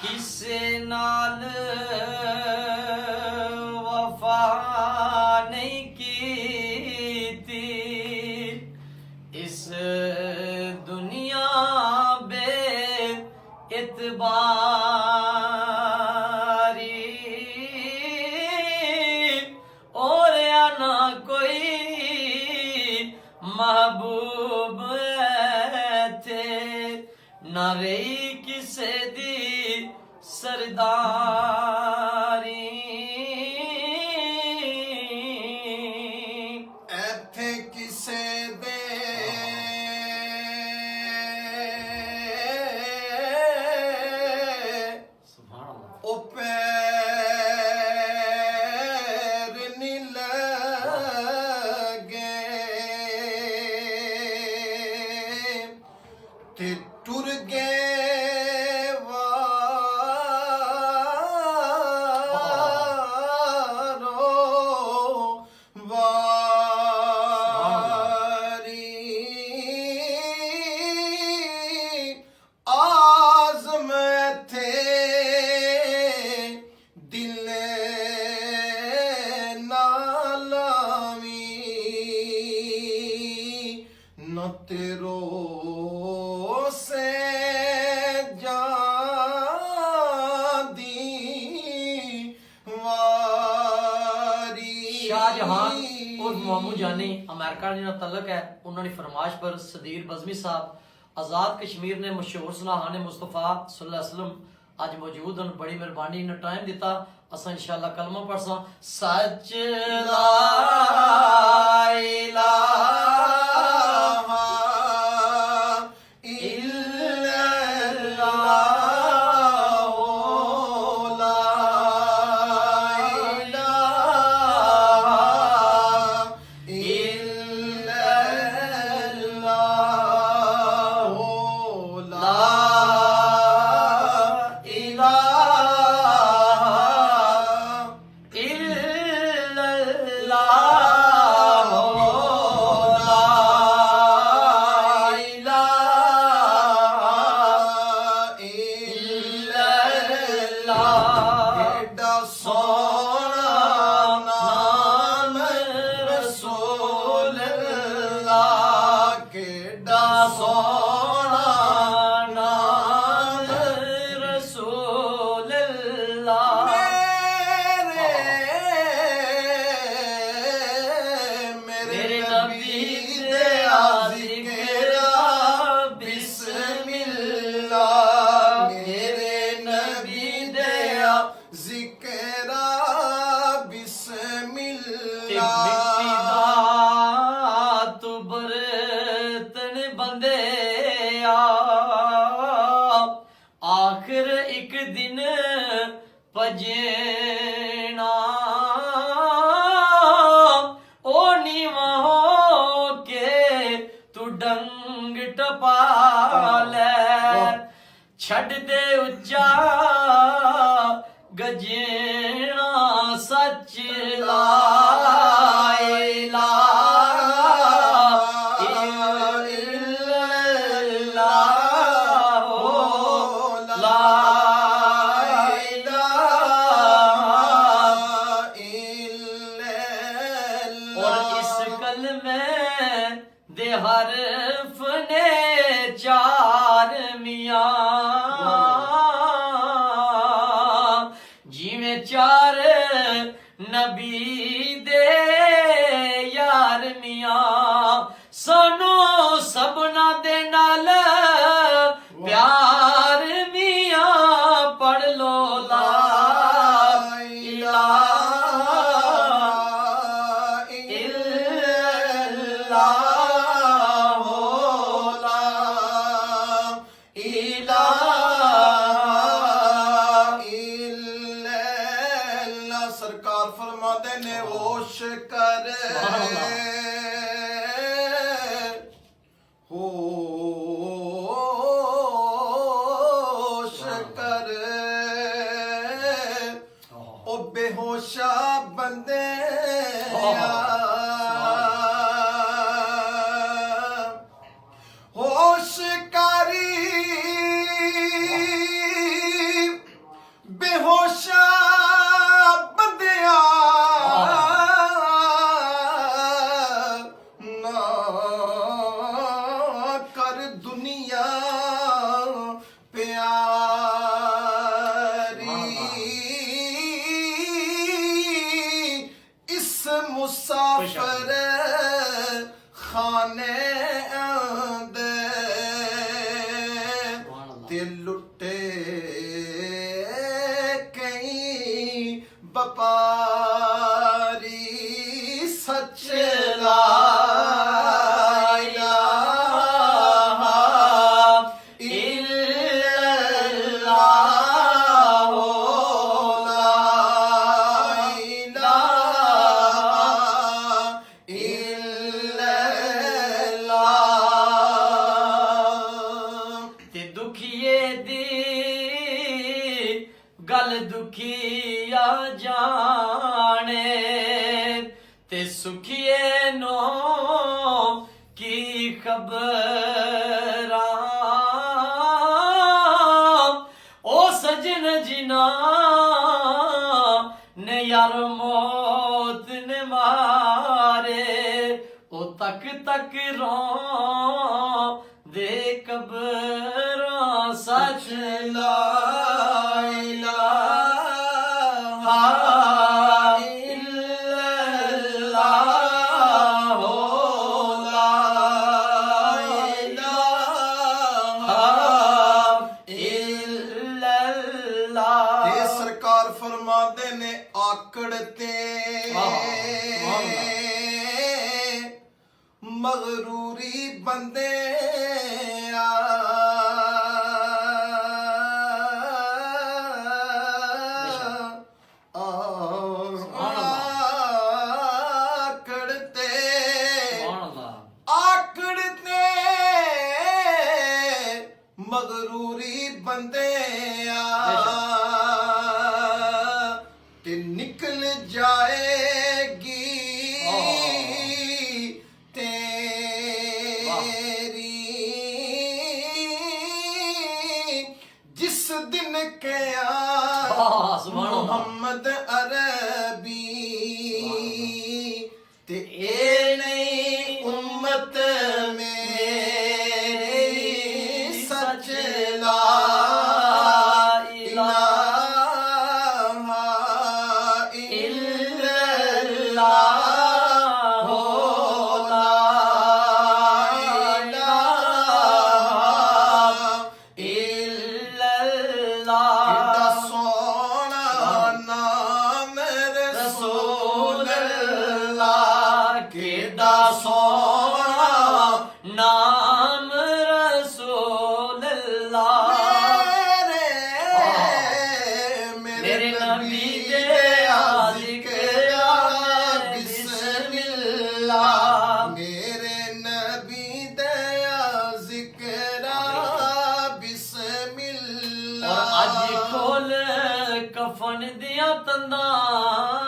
किसे नाल वफा नहीं कीती इस दुनिया बे इतबारी और ना कोई महबूब थे ना रही किसे दी सरदारी एथे किसे दे ओ पैर नी लगे ते टुर गए न तेरो से जादी वारी शाहजहां और मामू जानी अमेरिका ने तलक है उन्होंने फरमाश पर सदीर बज़मी साहब आज़ाद कश्मीर ने मशहूर सुनाहाने मुस्तफ़ा सल्लल्लाहु अलैहि वसल्लम आज मौजूद हैं बड़ी मेहरबानी ने टाइम दिता असा इंशाअल्लाह कलमा पढ़सा सच ला इलाहा इल्लल्लाह ला इलाहा इल्लल्लाह ला आखिर एक दिन पजेना ओ नीवा हो के तू डंग टपा ले छड़ दे उच्चा गजेना सच ला हरफ ने चार मियां जिवें चार नबी दे यार मियां सानू सबना दे नाल प्यार मियां पढ़ लो ला सरकार फरमाते ने होश कर कर दुनिया प्यारी इस मुसाफिर खाने दे ते लुटे कई बपारी सच ला इलाहा इल्लल्लाह ला इलाहा इल्लल्लाह ते दुखिए दी गल दुखिया जाने ते सुखिए नो की खबरां ओ सजन जिना ने यार मौत ने मारे ओ तक तक रो दे कबरां सच ला इलाहा इल्लल्लाह ला इलाहा इल्लल्लाह। ते सरकार फरमाते ने आकड़ते मगरूरी बंदे आकड़ते आकड़ते मगरूरी बंदे ते निकल जाएगी तेरी जिस दिन क्या मोहम्मद अरबी ते ए नहीं उम्मत मेरी सच ला इलाहा इल्लल्लाह ला इलाहा इल्लल्लाह। कितना सोना नाम रसूलल्लाह किदा सोना नाम रसूलल्लाह मेरे नबी दे जिक्र बिस्मिल्लाह मेरे नबी दया जिक्र बिस्मिल्लाह। और अज खोल कफन दिया तंदानो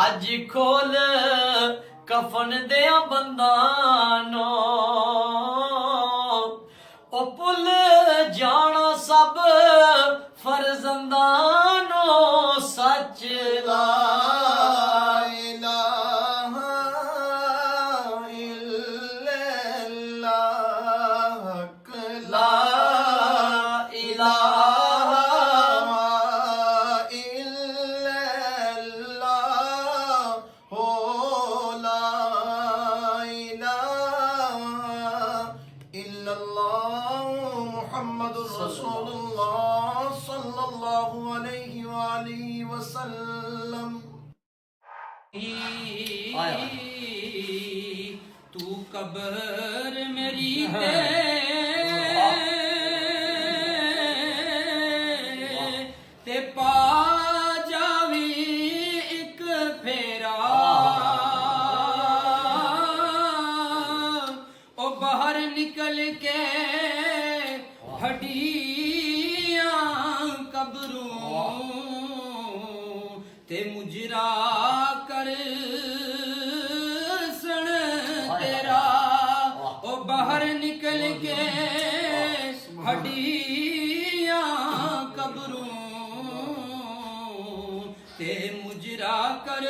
अज खोल कफन दिया बंदानो ओ पुल जाना सब फर्जंदानो सच ला इलाहा इल्लल्लाह ला इलाहा इल्लल्लाह हो ला इलाहा इल्लल्लाह मुहम्मदुर रसूलुल्लाह सल्लल्लाहु अलैहि वालिहि वसल्लम। तू कबर मेरी ते पा जावी एक फेरा ओ बाहर निकल के हड्डियां कब्रों ते मुजरा कर सण तेरा ओ बाहर निकल के हड्डियां कब्रों ते मुजरा कर